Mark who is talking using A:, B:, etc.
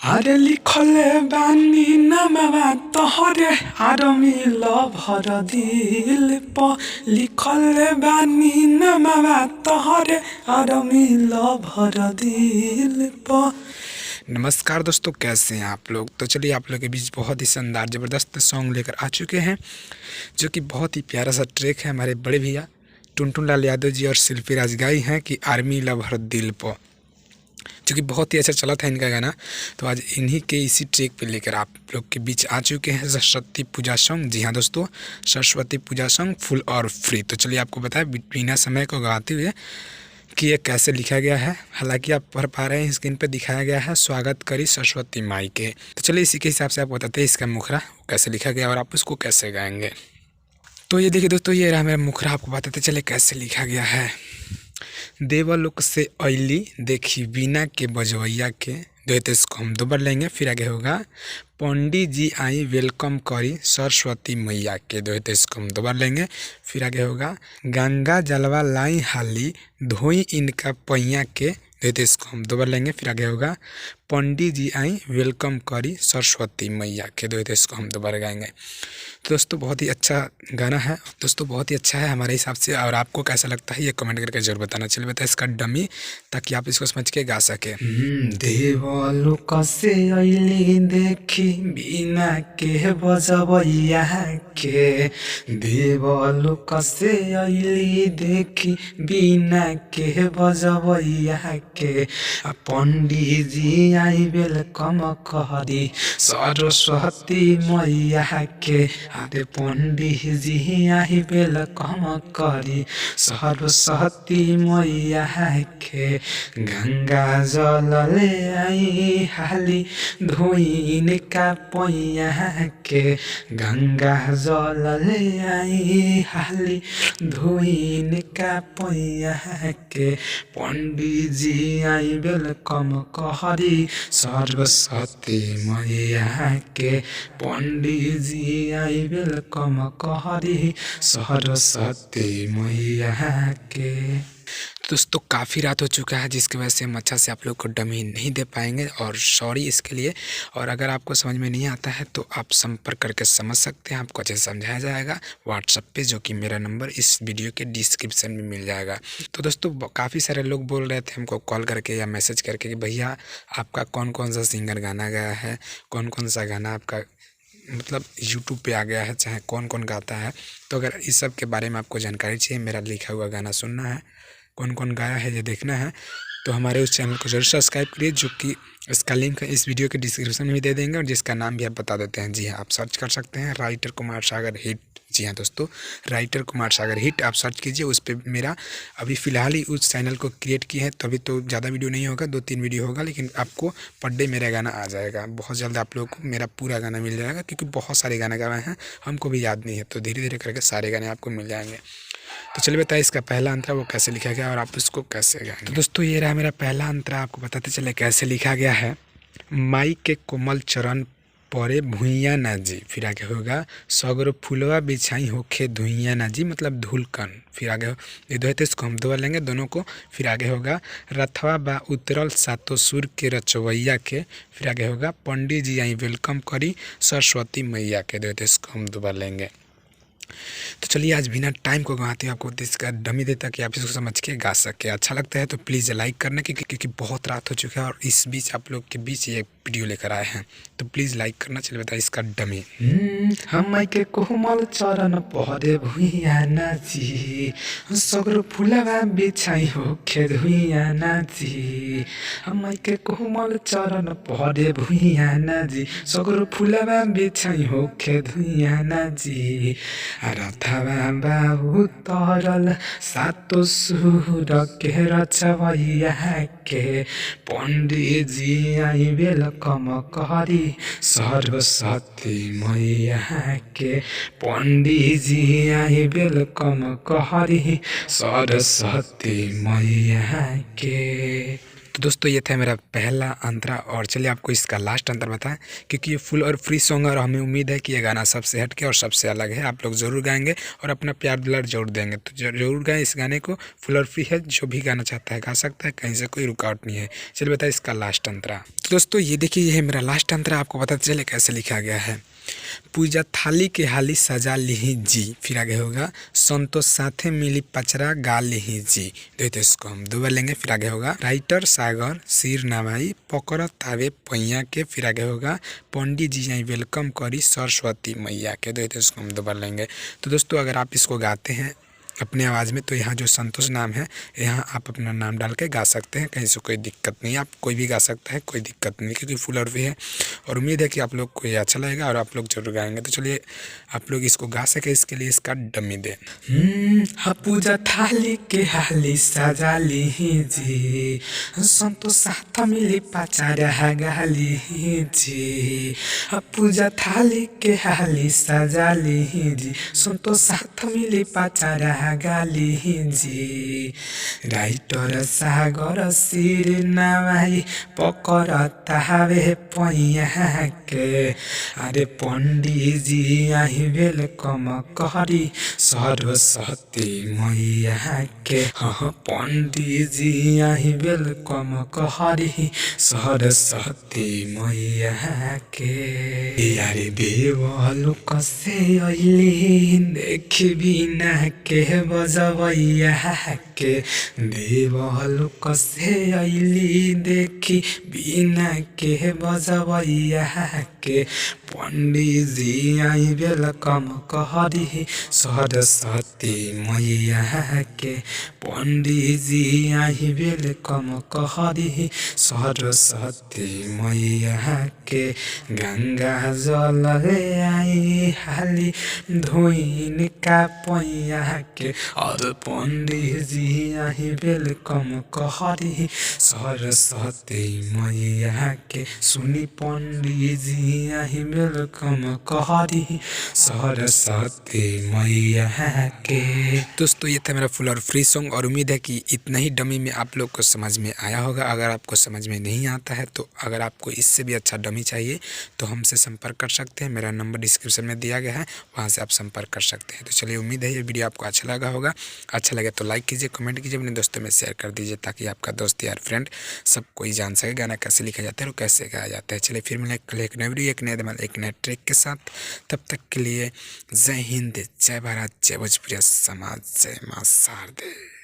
A: अरे लिखले बानी नमवा तोहरे आरमी लभर दिल प लिखले बानी नमवा तोहरे आरमी लभर दिल प। नमस्कार दोस्तों, कैसे हैं आप लोग। तो चलिए आप लोग के बीच बहुत ही शानदार ज़बरदस्त सॉन्ग लेकर आ चुके हैं, जो कि बहुत ही प्यारा सा ट्रैक है। हमारे बड़े भैया टुनटुन लाल यादव जी और शिल्पी राज गाई हैं कि आर्मी लवर दिल प, जो कि बहुत ही अच्छा चला था इनका गाना। तो आज इन्हीं के इसी ट्रैक पे लेकर आप लोग के बीच आ चुके हैं सरस्वती पूजा सॉन्ग। जी हाँ दोस्तों, सरस्वती पूजा सॉन्ग फुल और फ्री। तो चलिए आपको बताएं बिना समय को गवाते हुए कि ये कैसे लिखा गया है। हालांकि आप पढ़ पा रहे हैं, स्क्रीन पे दिखाया गया है स्वागत करी सरस्वती माई के। तो चलिए इसी के हिसाब से आपको बताते हैं इसका मुखरा कैसे लिखा गया और आप उसको कैसे गाएंगे। तो ये देखिए दोस्तों, ये रहा मेरा मुखरा। आपको बताते चले कैसे लिखा गया है। देवलोक से अली देखी बीना के बजवैया के, जो इसको हम दो बार लेंगे। फिर आगे होगा पंडित जी आई वेलकम करी सरस्वती मैया के, जो इसको हम दो बार लेंगे। फिर आगे होगा गंगा जलवा लाई हाली धोई इनका पैया के, जो इसको हम दो बार लेंगे। फिर आगे होगा पंडित जी आई वेलकम करी सरस्वती मैया के, जो इसको हम दो बार गाएंगे। तो दोस्तों बहुत ही अच्छा गाना है दोस्तों, बहुत ही अच्छा है हमारे हिसाब से। और आपको कैसा लगता है ये कमेंट करके जरूर बताना। चलिए बताए इसका डमी, ताकि आप इसको समझ के गा सके। देवलोक से अइली देखी बिना के बजवैया के, देवलोक से अइली देखी बिना के बजवैया के, पंडित जी आई वेलकम करी सरस्वती मैया के। अरे पंडित जी आई वेलकम करी सरस्वती मैया के, गंगा जल ले आई हाली धोइन का पैया के, गंगा जल ले आई हाली धोइन का पैया के, पंडित जी आई वेलकम करी सरस्वती मैया के, पंडित जी आई वेलकम करी सरस्वती मैया के। दोस्तों काफ़ी रात हो चुका है, जिसकी वजह से हम अच्छा से आप लोग को डमी नहीं दे पाएंगे, और सॉरी इसके लिए। और अगर आपको समझ में नहीं आता है तो आप संपर्क करके समझ सकते हैं, आपको अच्छे से समझाया जाएगा व्हाट्सएप पे, जो कि मेरा नंबर इस वीडियो के डिस्क्रिप्शन में मिल जाएगा। तो दोस्तों काफ़ी सारे लोग बोल रहे थे हमको कॉल करके या मैसेज करके कि भैया आपका कौन कौन सा सिंगर गाना गया है, कौन कौन सा गाना आपका मतलब यूट्यूब पे आ गया है, चाहे कौन कौन गाता है। तो अगर इस सब के बारे में आपको जानकारी चाहिए, मेरा लिखा हुआ गाना सुनना है, कौन कौन गाया है ये देखना है, तो हमारे उस चैनल को जरूर सब्सक्राइब करिए, जो कि इसका लिंक इस वीडियो के डिस्क्रिप्शन में भी दे देंगे, और जिसका नाम भी आप बता देते हैं। जी हाँ, आप सर्च कर सकते हैं राइटर कुमार सागर हिट। जी हाँ दोस्तों, राइटर कुमार सागर हिट आप सर्च कीजिए। उस पर मेरा अभी फ़िलहाल ही उस चैनल को क्रिएट किए हैं, तो अभी तो ज़्यादा वीडियो नहीं होगा, 2-3 वीडियो होगा, लेकिन आपको पर डे मेरा गाना आ जाएगा। बहुत जल्द आप लोग को मेरा पूरा गाना मिल जाएगा, क्योंकि बहुत सारे गाने गाए हैं, हमको भी याद नहीं है, तो धीरे धीरे करके सारे गाने आपको मिल जाएंगे। तो चलिए बताइए इसका पहला अंतरा वो कैसे लिखा गया और आप उसको कैसे गाएंगे। तो दोस्तों ये रहा मेरा पहला अंतरा, आपको बताते चले कैसे लिखा गया है। माई के कोमल चरण परे भुइया ना जी, फिर आगे होगा सगरो फुलवा बिछाई होखे धुइया ना जी, मतलब धुलकन। फिर आगे ये दो है तो इसको हम दो लेंगे दोनों को। फिर आगे होगा रथवा बा उतरल सातो सुर के रचवैया के। फिर आगे होगा पंडित जी आई वेलकम करी सरस्वती मैया के, दो है तो इसको हम दो बार लेंगे। तो चलिए आज बिना टाइम को गंवाते हुए आपको इसका डमी देता कि आप इसको समझ के गा सके। अच्छा लगता है तो प्लीज़ लाइक करना, क्योंकि बहुत रात हो चुका है और इस बीच आप लोग के बीच ये वीडियो लेकर आए हैं, तो प्लीज़ लाइक करना। चलिए बताइए इसका डमी। हम के कोमल चरण पहरे भुइया नाची, सगरो फुलवा बिछाई होखे धुइया नाची, हम के कोमल चरण पहरे भुइया नाची, सगरो फुलवा बिछाई होखे धुइया नाची, रथवा बाबू तरल सातो सुर के रचवैया के, पंडित जी आई वेलकम करी सरस्वती मैया के, पंडित जी आई वेलकम करी सरस्वती मैया के। तो दोस्तों ये था मेरा पहला अंतरा, और चलिए आपको इसका लास्ट अंतर बताएं, क्योंकि ये फुल और फ्री सॉन्ग और हमें उम्मीद है कि ये गाना सबसे हटके और सबसे अलग है। आप लोग ज़रूर गाएंगे और अपना प्यार दुलार जरूर देंगे, तो जरूर गाएं इस गाने को। फुल और फ्री है, जो भी गाना चाहता है गा सकता है, कहीं से कोई रुकावट नहीं है। चलिए बताए इसका लास्ट अंतरा। तो दोस्तों ये देखिए, ये है मेरा लास्ट अंतरा। आपको पता चले कैसे लिखा गया है। पूजा थाली के हाली सजा लिही जी, फिर आगे होगा संतोष साथे मिली पचरा गा लिही जी। तो इसको हम दो बार लेंगे, फिर आगे होगा राइटर सागर सिर नवाई पकड़ तावे पैया के, फिर आगे होगा पंडित जी आई वेलकम करी सरस्वती मैया के। तो इसको हम दो बार लेंगे। तो दोस्तों अगर आप इसको गाते हैं अपने आवाज़ में, तो यहाँ जो संतोष नाम है, यहाँ आप अपना नाम डाल के गा सकते हैं, कहीं से कोई दिक्कत नहीं। आप कोई भी गा सकता है, कोई दिक्कत नहीं, क्योंकि फुल और भी है। और उम्मीद है कि आप लोग को ये अच्छा लगेगा और आप लोग जरूर गाएंगे। तो चलिए आप लोग इसको गा सके, इसके लिए इसका डमी दे। पूजा थाली के हाली सजा लिही जी, संतोष साथ मिली पचारा गाली जी। पूजा थाली के हाली सजा लिही जी, संतोष साथ मिली पचारा गाली जी। राइटर सागर सिर नवाई पकड़ तावे पैया के, अरे पंडित जी आई वेलकम करी सरस्वती मैया के। हाँ पंडित जी आई वेलकम करी सरस्वती मैया के। यारे देवलोक से अइली देखी बिना के बजबैया के, देवलोक से अइली देखी बिना के बजबैया के। पंडित जी आई वेलकम करी सरस्वती मैया के, पंडित जी आई वेलकम करी सरस्वती मैया के। गंगा जल रे आई हाली धोइन का पैया के, और पंडित जी आई वेलकम करी सरस्वती मैया के। सुनी पंडित जी आई वेलकम करी सरस्वती मैया के। दोस्तों ये था मेरा फुल और फ्री सॉन्ग, और उम्मीद है कि इतना ही डमी में आप लोग को समझ में आया होगा। अगर आपको समझ में नहीं आता है, तो अगर आपको इससे भी अच्छा डमी चाहिए तो हमसे संपर्क कर सकते हैं। मेरा नंबर डिस्क्रिप्शन में दिया गया है, वहाँ से आप संपर्क कर सकते हैं। तो चलिए उम्मीद है ये वीडियो आपको अच्छा लगा होगा। अच्छा लगे तो लाइक कीजिए, कमेंट कीजिए, अपने दोस्तों में शेयर कर दीजिए, ताकि आपका दोस्त यार फ्रेंड सब कोई जान सके गाना कैसे लिखा जाता है और कैसे गाया जाता है। चलिए फिर मिले कल एक नई वीडियो, एक नए धमाल, एक नए ट्रैक के साथ। तब तक के लिए जय हिंद, जय भारत, जय भोजपुरिया समाज, जय मां शारदे।